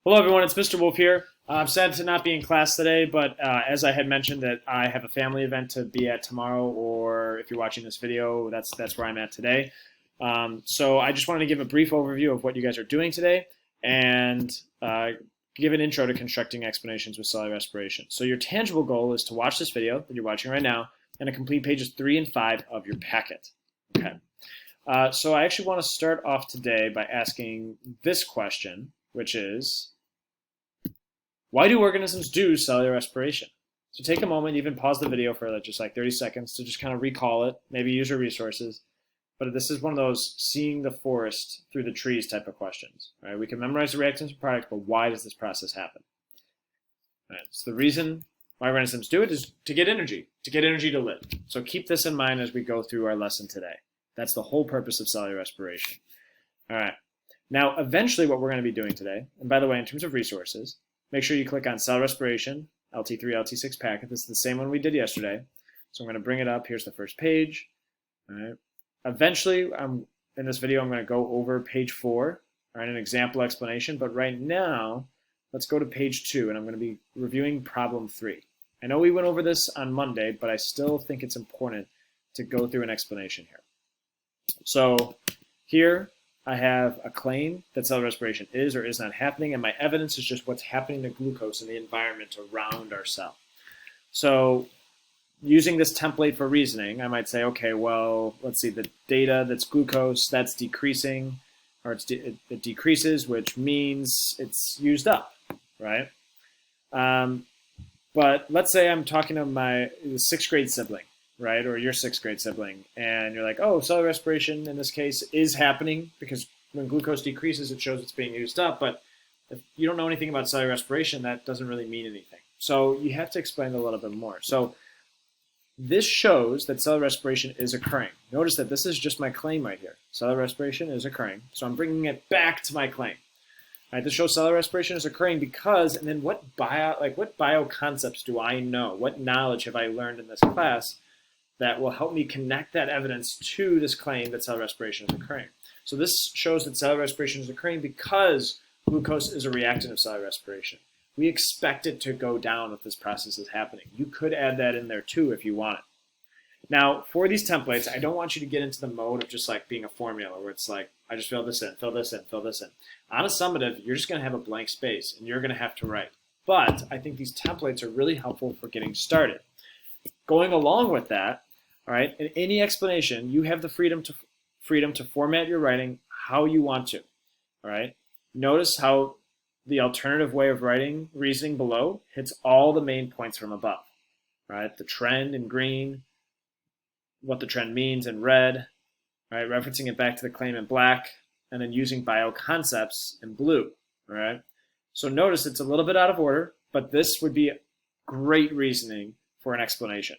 Hello, everyone. It's Mr. Wolf here. I'm sad to not be in class today, but as I had mentioned that I have a family event to be at tomorrow, or if you're watching this video, that's where I'm at today. So I just wanted to give a brief overview of what you guys are doing today and give an intro to constructing explanations with cellular respiration. So your tangible goal is to watch this video that you're watching right now and to complete pages 3 and 5 of your packet. Okay. So I actually want to start off today by asking this question, which is, why do organisms do cellular respiration? So take a moment, even pause the video for just like 30 seconds to just kind of recall it, maybe use your resources. But this is one of those seeing the forest through the trees type of questions. Right? We can memorize the reactants and products, but why does this process happen? Right, so the reason why organisms do it is to get energy to live. So keep this in mind as we go through our lesson today. That's the whole purpose of cellular respiration. All right. Now, eventually what we're going to be doing today, and by the way, in terms of resources, make sure you click on Cell Respiration, LT3, LT6 packet. This is the same one we did yesterday. So I'm going to bring it up. Here's the first page. All right. Eventually, in this video, I'm going to go over page 4, all right, an example explanation. But right now, let's go to page 2, and I'm going to be reviewing problem 3. I know we went over this on Monday, but I still think it's important to go through an explanation here. So here, I have a claim that cellular respiration is or is not happening, and my evidence is just what's happening to glucose in the environment around our cell. So using this template for reasoning, I might say, okay, well, let's see, the data that's glucose, that's decreasing, or it decreases, which means it's used up, right? But let's say I'm talking to my 6th grade sibling, right, or your 6th grade sibling, and you're like, oh, cellular respiration in this case is happening because when glucose decreases, it shows it's being used up. But if you don't know anything about cellular respiration, that doesn't really mean anything. So you have to explain it a little bit more. So this shows that cellular respiration is occurring. Notice that this is just my claim right here. Cellular respiration is occurring. So I'm bringing it back to my claim. All right, this shows cellular respiration is occurring because, and then what bio concepts do I know? What knowledge have I learned in this class that will help me connect that evidence to this claim that cellular respiration is occurring? So this shows that cellular respiration is occurring because glucose is a reactant of cellular respiration. We expect it to go down if this process is happening. You could add that in there too if you want it. Now, for these templates, I don't want you to get into the mode of just like being a formula where it's like, I just fill this in, fill this in, fill this in. On a summative, you're just going to have a blank space and you're going to have to write. But I think these templates are really helpful for getting started. Going along with that, all right, in any explanation, you have the freedom to format your writing how you want to. All right. Notice how the alternative way of writing reasoning below hits all the main points from above. Right. The trend in green, what the trend means in red, right? Referencing it back to the claim in black, and then using bio concepts in blue. All right. So notice it's a little bit out of order, but this would be great reasoning for an explanation.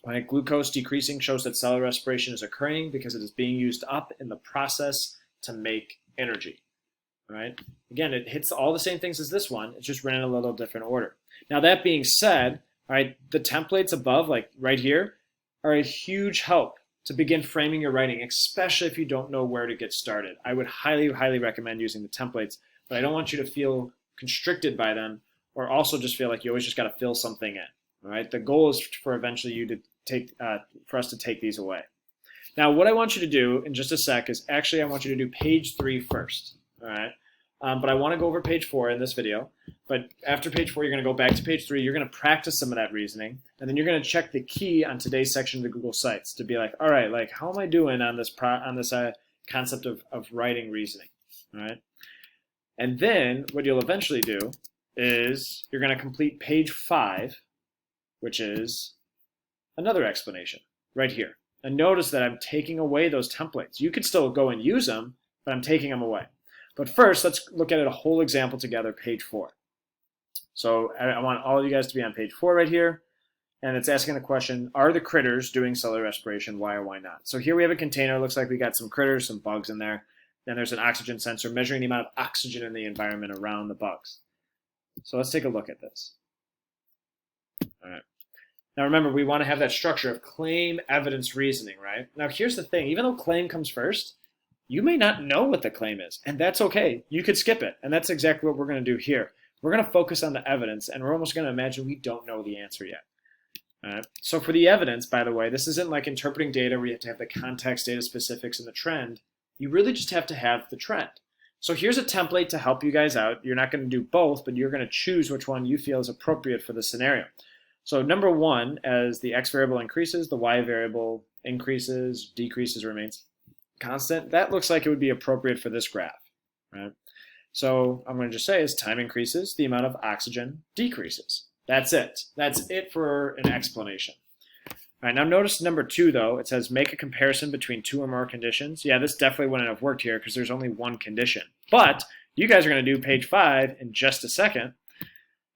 Right? Glucose decreasing shows that cellular respiration is occurring because it is being used up in the process to make energy. Right? Again, it hits all the same things as this one. It's just written in a little different order. Now, that being said, all right, the templates above, like right here, are a huge help to begin framing your writing, especially if you don't know where to get started. I would highly, highly recommend using the templates, but I don't want you to feel constricted by them or also just feel like you always just got to fill something in. All right, the goal is for eventually you to take, for us to take these away. Now, what I want you to do in just a sec is actually I want you to do page 3 first. All right, but I want to go over page 4 in this video. But after page 4, you're going to go back to page 3. You're going to practice some of that reasoning, and then you're going to check the key on today's section of the Google Sites to be like, all right, like how am I doing on this concept of writing reasoning? All right, and then what you'll eventually do is you're going to complete page 5, which is another explanation right here. And notice that I'm taking away those templates. You could still go and use them, but I'm taking them away. But first, let's look at a whole example together, page 4. So I want all of you guys to be on page 4 right here. And it's asking the question, are the critters doing cellular respiration? Why or why not? So here we have a container. It looks like we got some critters, some bugs in there. Then there's an oxygen sensor measuring the amount of oxygen in the environment around the bugs. So let's take a look at this. All right. Now remember, we want to have that structure of claim, evidence, reasoning, right? Now here's the thing. Even though claim comes first, you may not know what the claim is, and that's okay. You could skip it, and that's exactly what we're going to do here. We're going to focus on the evidence, and we're almost going to imagine we don't know the answer yet. So for the evidence, by the way, this isn't like interpreting data where you have to have the context, data specifics, and the trend. You really just have to have the trend. So here's a template to help you guys out. You're not going to do both, but you're going to choose which one you feel is appropriate for the scenario. So number one, as the x variable increases, the y variable increases, decreases, remains constant. That looks like it would be appropriate for this graph, right? So I'm going to just say as time increases, the amount of oxygen decreases. That's it. That's it for an explanation. All right, now notice number two, though. It says make a comparison between two or more conditions. Yeah, this definitely wouldn't have worked here because there's only one condition. But you guys are going to do page 5 in just a second.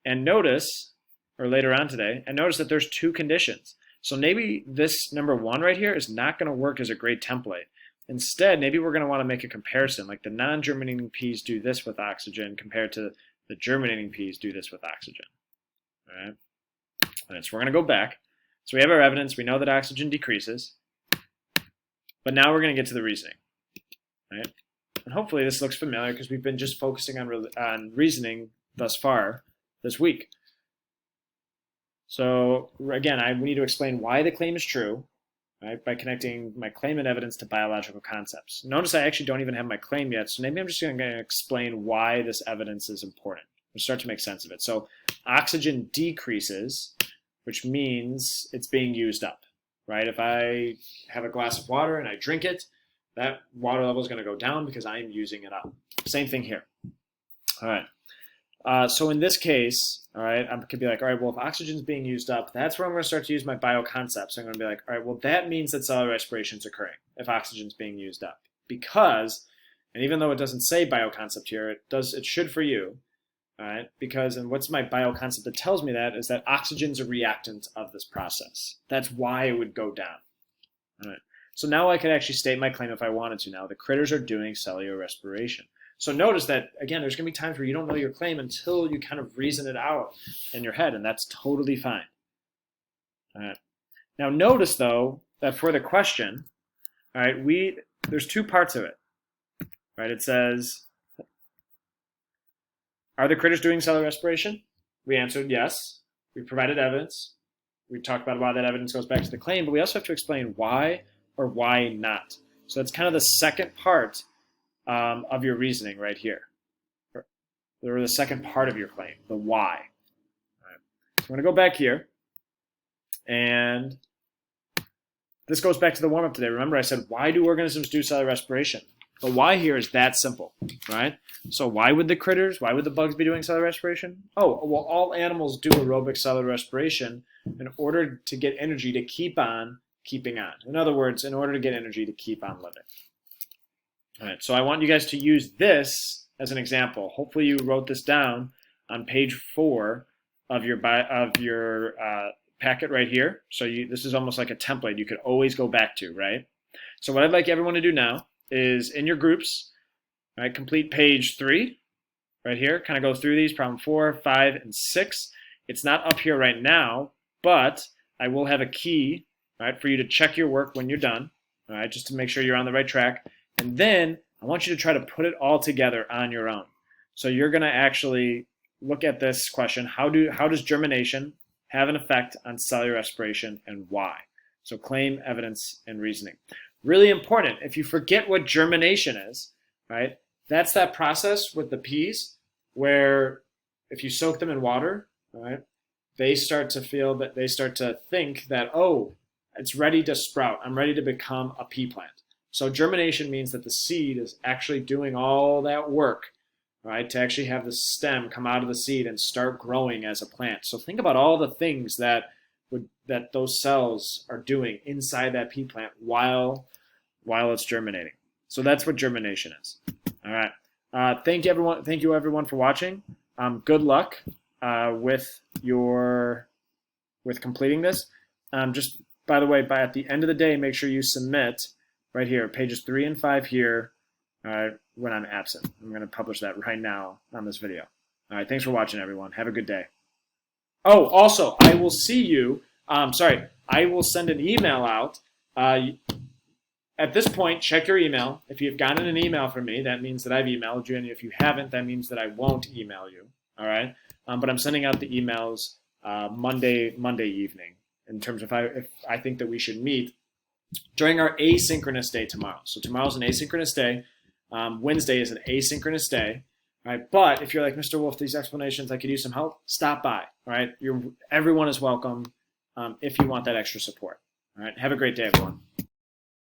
And notice, or later on today, and notice that there's two conditions. So maybe this number 1 right here is not going to work as a great template. Instead, maybe we're going to want to make a comparison. Like the non-germinating peas do this with oxygen compared to the germinating peas do this with oxygen. All right. So we're going to go back. So we have our evidence. We know that oxygen decreases. But now we're going to get to the reasoning. Right? And hopefully this looks familiar because we've been just focusing on reasoning thus far this week. So again, we need to explain why the claim is true, right, by connecting my claim and evidence to biological concepts. Notice I actually don't even have my claim yet, so maybe I'm just going to explain why this evidence is important. We'll start to make sense of it. So oxygen decreases, which means it's being used up, right? If I have a glass of water and I drink it, that water level is going to go down because I'm using it up. Same thing here. All right. So in this case, all right, I could be like, all right, well, if oxygen is being used up, that's where I'm going to start to use my bioconcepts. I'm going to be like, all right, well, that means that cellular respiration is occurring if oxygen is being used up. Because, and even though it doesn't say bioconcept here, it should for you, all right, because, and what's my bioconcept that tells me that is that oxygen is a reactant of this process. That's why it would go down. All right. So now I could actually state my claim if I wanted to now. The critters are doing cellular respiration. So notice that, again, there's going to be times where you don't know your claim until you kind of reason it out in your head, and that's totally fine. All right. Now notice, though, that for the question, all right, there's two parts of it. Right? It says, are the critters doing cellular respiration? We answered yes. We provided evidence. We talked about why that evidence goes back to the claim, but we also have to explain why or why not. So that's kind of the second part of your reasoning right here, or the second part of your claim, the why. All right. So I'm going to go back here, and this goes back to the warm-up today. Remember I said, why do organisms do cellular respiration? The why here is that simple, right? So why would the bugs be doing cellular respiration? Oh, well, all animals do aerobic cellular respiration in order to get energy to keep on keeping on. In other words, in order to get energy to keep on living. All right, so I want you guys to use this as an example. Hopefully you wrote this down on page 4 of your packet right here. So this is almost like a template you could always go back to, right? So what I'd like everyone to do now is in your groups, right, complete page 3 right here. Kind of go through these, problem 4, 5, and 6. It's not up here right now, but I will have a key, right, for you to check your work when you're done, all right, just to make sure you're on the right track. And then I want you to try to put it all together on your own. So you're going to actually look at this question, how does germination have an effect on cellular respiration and why? So claim, evidence, and reasoning. Really important. If you forget what germination is, right, that's that process with the peas where if you soak them in water, right, they start to think that, oh, it's ready to sprout. I'm ready to become a pea plant. So germination means that the seed is actually doing all that work, right, to actually have the stem come out of the seed and start growing as a plant. So think about all the things that those cells are doing inside that pea plant while it's germinating. So that's what germination is. All right. Thank you everyone for watching. Good luck with completing this. Just by the way, at the end of the day, make sure you submit right here, pages 3 and 5 here, when I'm absent. I'm going to publish that right now on this video. All right, thanks for watching, everyone. Have a good day. Oh, also, I will see you. I will send an email out. at this point, check your email. If you've gotten an email from me, that means that I've emailed you. And if you haven't, that means that I won't email you. All right. But I'm sending out the emails Monday evening in terms of if I think that we should meet during our asynchronous day tomorrow. So tomorrow's an asynchronous day. Wednesday is an asynchronous day. All right. But if you're like, Mr. Wolf, these explanations, I could use some help, stop by. All right. Everyone is welcome if you want that extra support. All right. Have a great day, everyone.